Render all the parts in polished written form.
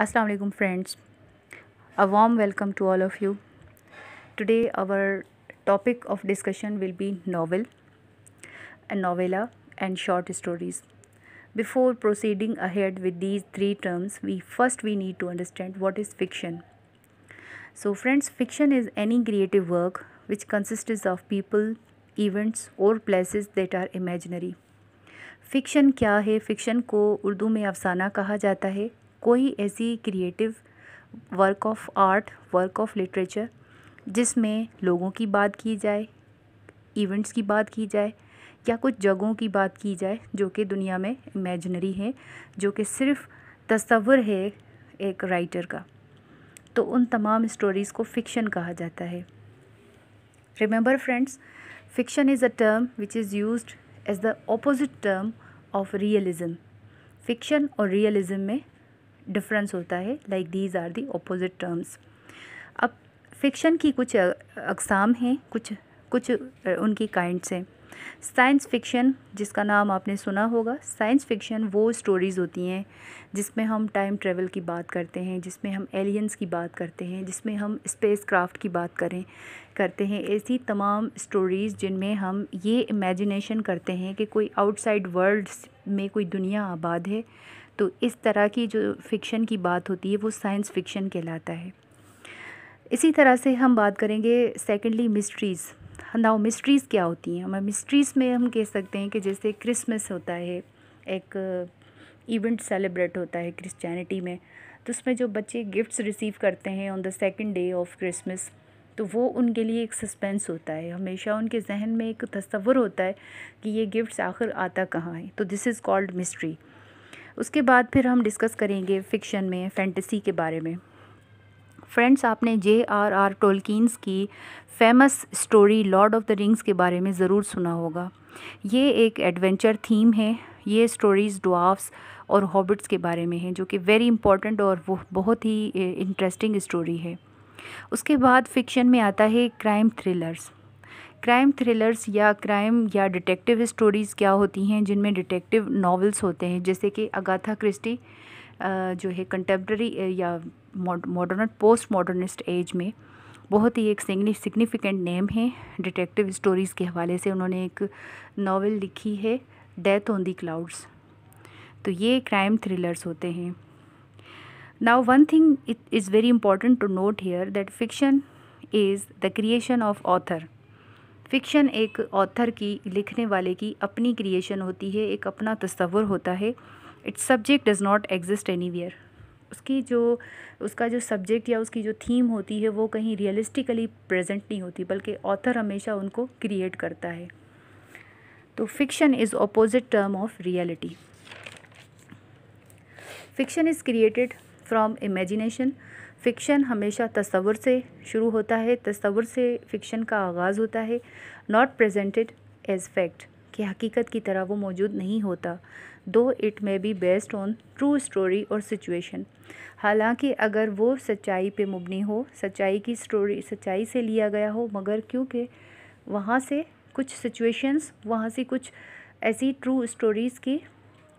Assalamu alaikum friends. A warm welcome to all of you. Today our topic of discussion will be novel, a novella and short stories. Before proceeding ahead with these three terms, we need to understand what is fiction. So friends, fiction is any creative work which consists of people, events or places that are imaginary. Fiction क्या है? Fiction को उर्दू में अफ़साना कहा जाता है। कोई ऐसी creative work of art, work of literature जिसमें लोगों की बात की जाए, इवेंट्स की बात की जाए या कुछ जगहों की बात की जाए जो कि दुनिया में इमेजिनरी है, जो कि सिर्फ तस्वुर है एक राइटर का। तो उन तमाम स्टोरीज़ को फ़िक्शन कहा जाता है। Remember friends, fiction is a term which is used as the opposite term of realism. Fiction और realism में डिफरेंस होता है, like these are the opposite terms. अब fiction की कुछ अक़साम हैं, कुछ कुछ उनकी काइंड्स हैं। साइंस फ़िक्शन, जिसका नाम आपने सुना होगा। साइंस फ़िक्शन वो स्टोरीज़ होती हैं जिसमें हम टाइम ट्रेवल की बात करते हैं, जिसमें हम एलियंस की बात करते हैं, जिसमें हम स्पेस क्राफ्ट की बात करते हैं। ऐसी तमाम स्टोरीज़ जिनमें हम ये इमेजिनेशन करते हैं कि कोई आउटसाइड वर्ल्ड में कोई दुनिया आबाद है। तो इस तरह की जो फ़िक्शन की बात होती है वो साइंस फ़िक्शन कहलाता है। इसी तरह से हम बात करेंगे सेकेंडली मिस्ट्रीज़। नाउ मिस्ट्रीज़ क्या होती हैं? मिस्ट्रीज़ में हम कह सकते हैं कि जैसे क्रिसमस होता है, एक इवेंट सेलिब्रेट होता है क्रिश्चियनिटी में, तो उसमें जो बच्चे गिफ्ट्स रिसीव करते हैं on the second day of Christmas, तो वो उनके लिए एक सस्पेंस होता है। हमेशा उनके जहन में एक तस्वुर होता है कि ये गिफ्ट्स आखिर आता कहाँ है। तो दिस इज़ कॉल्ड मिस्ट्री। उसके बाद फिर हम डिस्कस करेंगे फ़िक्शन में फैंटेसी के बारे में। फ्रेंड्स, आपने J.R.R. टोल्किन्स की famous story Lord of the rings के बारे में ज़रूर सुना होगा। ये एक एडवेंचर थीम है। ये स्टोरीज़ ड्वार्फ्स और हॉबिट्स के बारे में हैं, जो कि वेरी इंपॉर्टेंट और वो बहुत ही इंटरेस्टिंग स्टोरी है। उसके बाद फ़िक्शन में आता है क्राइम थ्रिलर्स। क्राइम थ्रिलर्स या क्राइम या डिटेक्टिव स्टोरीज़ क्या होती हैं, जिनमें डिटेक्टिव नॉवेल्स होते हैं, जैसे कि अगाथा क्रिस्टी जो है कंटेम्प्रेरी या मॉडर्न पोस्ट मॉडर्निस्ट एज में बहुत ही एक सिग्निफिकेंट नेम है डिटेक्टिव स्टोरीज़ के हवाले से। उन्होंने एक नावल लिखी है, डेथ ऑन द क्लाउड्स। तो ये क्राइम थ्रिलर्स होते हैं। Now one thing it is very important to note here that fiction is the creation of author. Fiction एक ऑथर की, लिखने वाले की अपनी क्रिएशन होती है, एक अपना तस्वुर होता है। It's subject does not exist anywhere. उसका जो सब्जेक्ट या उसकी जो थीम होती है वो कहीं रियलिस्टिकली प्रेजेंट नहीं होती, बल्कि ऑथर हमेशा उनको क्रिएट करता है। तो fiction is opposite term of reality. Fiction is created from imagination. Fiction हमेशा तस्वुर से शुरू होता है, तस्वुर से फ़िक्शन का आगाज़ होता है। नॉट प्रेजेंटेड एज फैक्ट, कि हकीकत की तरह वो मौजूद नहीं होता। दो it may be based on true story और सिचुएशन, हालांकि अगर वो सच्चाई पे मुबनी हो, सच्चाई की स्टोरी, सच्चाई से लिया गया हो, मगर क्योंकि वहाँ से कुछ सिचुएशंस, वहाँ से कुछ ऐसी ट्रू स्टोरीज़ की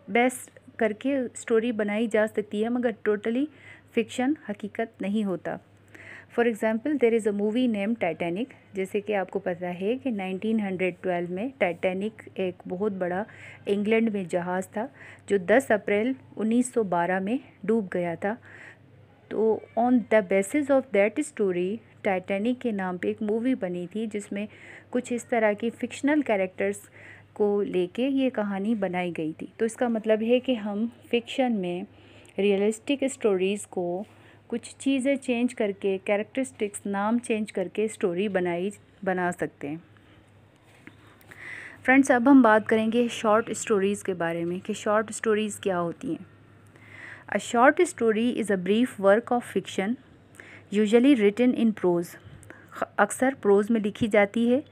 बेस करके स्टोरी बनाई जा सकती है, मगर टोटली फ़िक्शन हकीकत नहीं होता। For example there is a movie name Titanic. जैसे कि आपको पता है कि 1912 में टाइटैनिक एक बहुत बड़ा इंग्लैंड में जहाज़ था जो 10 अप्रैल 1912 में डूब गया था। तो on the basis of that story Titanic के नाम पे एक मूवी बनी थी, जिसमें कुछ इस तरह की फ़िक्शनल कैरेक्टर्स को लेके ये कहानी बनाई गई थी। तो इसका मतलब है कि हम फ़िक्शन में रियलिस्टिक स्टोरीज़ को कुछ चीज़ें चेंज करके, कैरेक्टरिस्टिक्स, नाम चेंज करके स्टोरी बना सकते हैं। फ्रेंड्स, अब हम बात करेंगे शॉर्ट स्टोरीज़ के बारे में कि शॉर्ट स्टोरीज़ क्या होती हैं। A short story is a brief work of fiction usually written in prose. अक्सर प्रोज में लिखी जाती है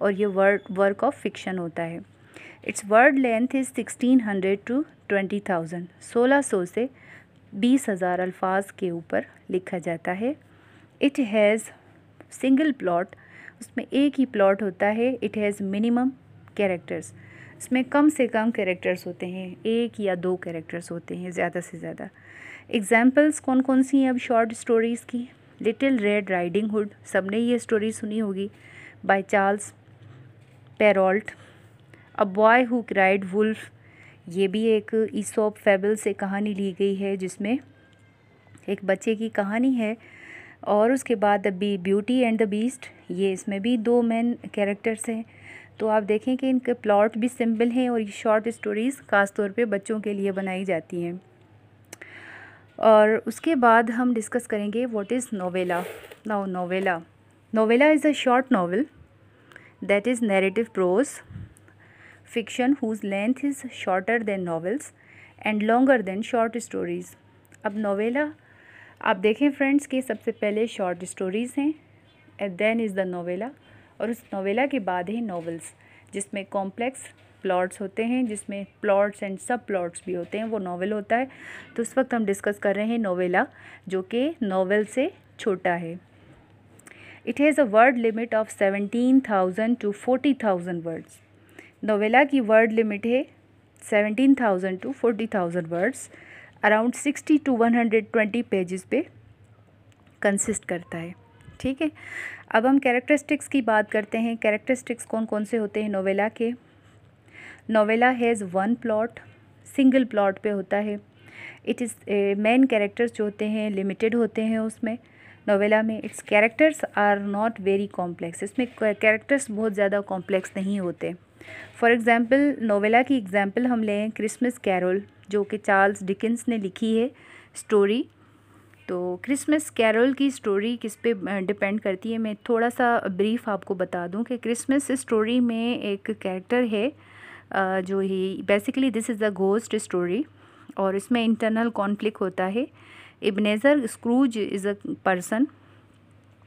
और ये वर्क ऑफ फिक्शन होता है। Its word length is 1600 to 20,000। 1600 से 20,000 अल्फाज के ऊपर लिखा जाता है। इट हैज़ सिंगल प्लॉट, उसमें एक ही प्लॉट होता है। इट हैज़ मिनिमम कैरेक्टर्स, इसमें कम से कम कैरेक्टर्स होते हैं, एक या दो कैरेक्टर्स होते हैं ज़्यादा से ज़्यादा। एग्जाम्पल्स कौन कौन सी हैं अब शॉर्ट स्टोरीज़ की? लिटिल रेड राइडिंग हुड, सबने ये स्टोरी सुनी होगी, by Charles Perrault. A boy who cried wolf, ये भी एक ईसोप फेबल से कहानी ली गई है, जिसमें एक बच्चे की कहानी है। और उसके बाद the beauty and the beast, ये इसमें भी दो मेन कैरेक्टर्स हैं। तो आप देखें कि इनके प्लॉट भी सिंपल हैं और ये शॉर्ट स्टोरीज़ ख़ास तौर पे बच्चों के लिए बनाई जाती हैं। और उसके बाद हम डिस्कस करेंगे what is novella. Now novella is a short novel that is narrative prose fiction whose length is shorter than novels and longer than short stories। अब नोवेला आप देखें फ्रेंड्स कि सबसे पहले शॉर्ट स्टोरीज़ हैं and then is the novella, और उस novella के बाद है नॉवेल्स, जिसमें कॉम्प्लेक्स प्लॉट्स होते हैं, जिसमें प्लॉट्स एंड सब प्लॉट्स भी होते हैं, वो नॉवेल होता है। तो इस वक्त हम डिस्कस कर रहे हैं नोवेला, जो कि नॉवेल से छोटा है। It has a word limit of 17,000 to 40,000 words. Novella की वर्ड लिमिट है 17,000 to 40,000 words, around 60 to 120 pages पे कंसिस्ट करता है। ठीक है, अब हम कैरेक्टरिस्टिक्स की बात करते हैं। कैरेक्टरिस्टिक्स कौन कौन से होते हैं नोवेला के? Novella has one plot, single plot पे होता है। इट इज़ मेन कैरेक्टर्स जो होते हैं लिमिटेड होते हैं उसमें नोवेला में। Its characters are not very complex, इसमें कैरेक्टर्स बहुत ज़्यादा कॉम्प्लेक्स नहीं होते। फॉर एग्ज़ाम्पल नोवेला की एग्ज़ाम्पल हम लें क्रिसमस कैरोल, जो कि चार्ल्स डिकेंस ने लिखी है स्टोरी। तो क्रिसमस कैरोल की स्टोरी किस पे डिपेंड करती है, मैं थोड़ा सा ब्रीफ आपको बता दूं कि क्रिसमस स्टोरी में एक कैरेक्टर है जो he basically this is the ghost story, और इसमें इंटरनल कॉन्फ्लिक्ट होता है। Ebenezer Scrooge is a person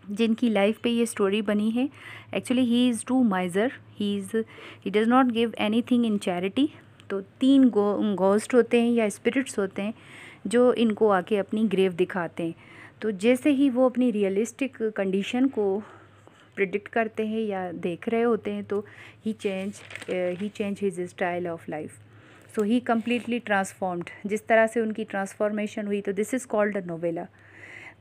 जिनकी लाइफ पे ये स्टोरी बनी है। Actually he is too miser, he does not give anything in charity. तो तीन घोस्ट होते हैं या स्पिरिट्स होते हैं जो इनको आके अपनी ग्रेव दिखाते हैं। तो जैसे ही वो अपनी रियलिस्टिक कंडीशन को प्रिडिक्ट करते हैं या देख रहे होते हैं, तो he change his style of life. So he completely transformed, जिस तरह से उनकी ट्रांसफॉर्मेशन हुई, तो this is called a novella.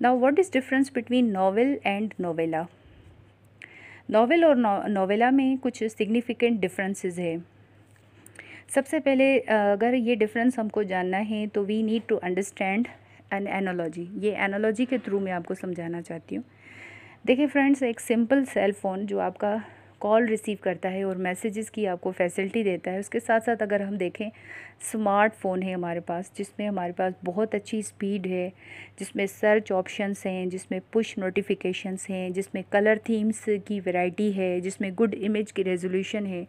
Now what is difference between novel and novella? Novel और नोवेला में कुछ सिग्निफिकेंट डिफरेंसेस है। सबसे पहले अगर ये डिफरेंस हमको जानना है तो we need to understand an analogy. ये एनालॉजी के थ्रू मैं आपको समझाना चाहती हूँ। देखिए फ्रेंड्स, एक सिंपल सेल फ़ोन जो आपका कॉल रिसीव करता है और मैसेजेस की आपको फैसिलिटी देता है, उसके साथ साथ अगर हम देखें स्मार्टफ़ोन है हमारे पास, जिसमें हमारे पास बहुत अच्छी स्पीड है, जिसमें सर्च ऑप्शंस हैं, जिसमें पुश नोटिफिकेशंस हैं, जिसमें कलर थीम्स की वैरायटी है, जिसमें गुड इमेज की रेजोल्यूशन है।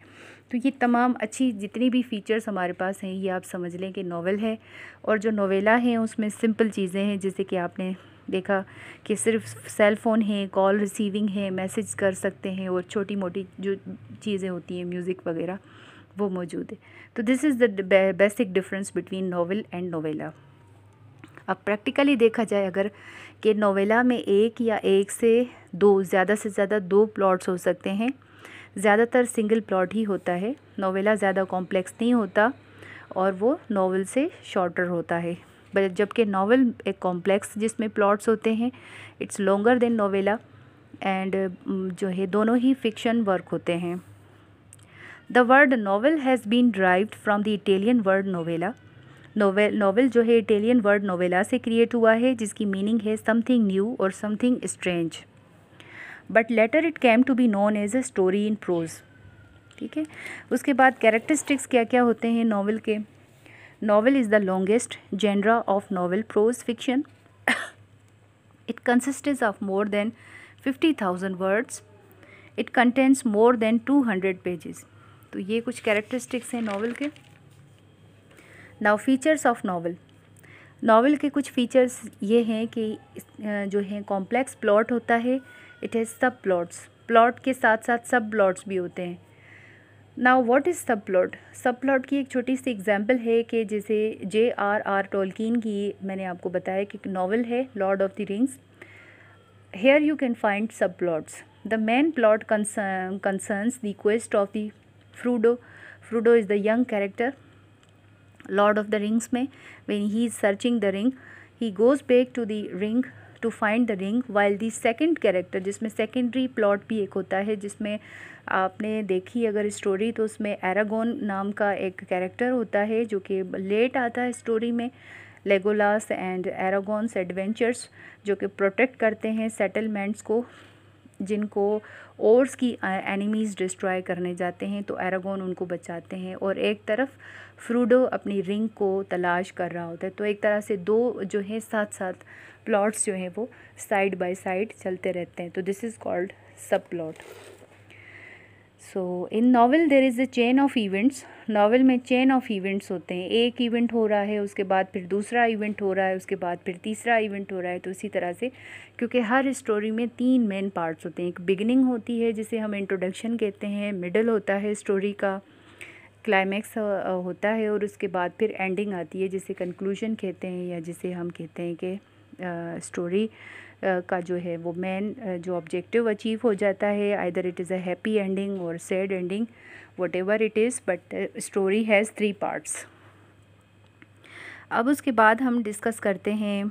तो ये तमाम अच्छी जितनी भी फ़ीचर्स हमारे पास हैं, ये आप समझ लें कि नॉवेल है। और जो नोवेला है उसमें सिंपल चीज़ें हैं, जैसे कि आपने देखा कि सिर्फ सेल फ़ोन है, कॉल रिसीविंग है, मैसेज कर सकते हैं, और छोटी मोटी जो चीज़ें होती हैं म्यूज़िक वगैरह वो मौजूद है। तो this is the basic difference between novel and novella. अब प्रैक्टिकली देखा जाए अगर कि नोवेला में एक या एक से ज़्यादा दो प्लॉट्स हो सकते हैं, ज़्यादातर सिंगल प्लॉट ही होता है। नोवेला ज़्यादा कॉम्प्लेक्स नहीं होता और वो नॉवेल से शॉर्टर होता है, जबकि नॉवेल एक कॉम्प्लेक्स जिसमें प्लॉट्स होते हैं, its longer than novella, and जो है दोनों ही फिक्शन वर्क होते हैं। The word novel has been derived from the Italian word novella. Novel जो है इटालियन वर्ड नोवेला से क्रिएट हुआ है, जिसकी मीनिंग है समथिंग न्यू और something strange, but later it came to be known as a story in prose. ठीक है, उसके बाद कैरेक्टरिस्टिक्स क्या क्या होते हैं नॉवेल के? Novel is the longest genre of novel prose fiction. It consists of more than 50,000 words. It contains more than 200 pages. तो ये कुछ कैरेक्टरिस्टिक्स हैं नॉवल के। Now features of novel. Novel के कुछ फीचर्स ये हैं कि जो है कॉम्प्लेक्स प्लॉट होता है, इट हैज़ सब प्लॉट्स, प्लॉट के साथ साथ सब प्लॉट्स भी होते हैं। नाउ व्हाट इज़ सब प्लॉट? सब प्लॉट की एक छोटी सी एग्जांपल है कि जैसे J.R.R. टोल्किन की मैंने आपको बताया कि नॉवल है Lord of the Rings. Here you can find सब plots. The main plot concerns the quest of the Frodo. Frodo is the young character Lord of the Rings में। When he is searching the ring, he goes back to the ring to find the ring, while the second character, जिसमें secondary plot भी एक होता है, जिसमें आपने देखी अगर स्टोरी तो उसमें एरागोन नाम का एक कैरेक्टर होता है जो कि लेट आता है स्टोरी में। लेगोलास एंड एरागोन्स एडवेंचर्स, जो कि प्रोटेक्ट करते हैं सेटलमेंट्स को जिनको ओर्स की एनिमीज़ डिस्ट्रॉय करने जाते हैं, तो एरागोन उनको बचाते हैं। और एक तरफ फ्रूडो अपनी रिंग को तलाश कर रहा होता है। तो एक तरह से दो जो है साथ साथ प्लॉट्स जो हैं वो साइड बाय साइड चलते रहते हैं। तो दिस इज़ कॉल्ड सब plot. So in novel there is a chain of events. Novel में चेन ऑफ इवेंट्स होते हैं, एक इवेंट हो रहा है, उसके बाद फिर दूसरा इवेंट हो रहा है, उसके बाद फिर तीसरा इवेंट हो रहा है। तो इसी तरह से, क्योंकि हर स्टोरी में 3 मेन पार्ट्स होते हैं, एक बिगिनिंग होती है जिसे हम इंट्रोडक्शन कहते हैं, मिडल होता है स्टोरी का, क्लाइमैक्स होता है, और उसके बाद फिर एंडिंग आती है जिसे कंक्लूजन कहते हैं, या जिसे हम कहते हैं कि स्टोरी का जो है वो मेन जो ऑब्जेक्टिव अचीव हो जाता है। Either it is a happy ending और sad ending, whatever it is, but story has 3 parts. अब उसके बाद हम डिस्कस करते हैं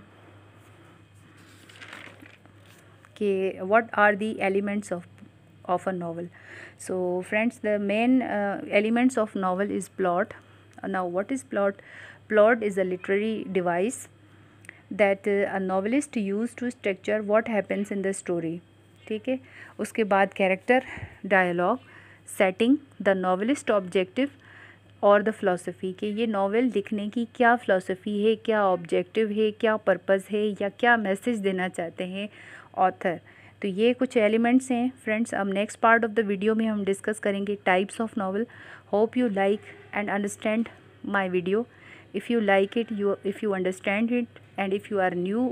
कि what are the elements of a novel. So friends, the main elements of novel is plot. Now what is plot? Plot is a literary device that a novelist use to structure what happens in the story. ठीक है, उसके बाद character, dialogue, setting, the novelist objective और the philosophy, कि ये novel लिखने की क्या फ़िलासफ़ी है, क्या ऑब्जेक्टिव है, क्या पर्पस है, या क्या मैसेज देना चाहते हैं ऑथर। तो ये कुछ एलिमेंट्स हैं फ्रेंड्स। अब next part of the video में हम डिस्कस करेंगे types of novel. Hope you like and understand my video. If you like it, if you understand it, and if you are new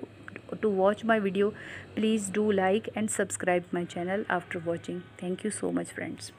to watch my video, please do like and subscribe my channel after watching. Thank you so much friends.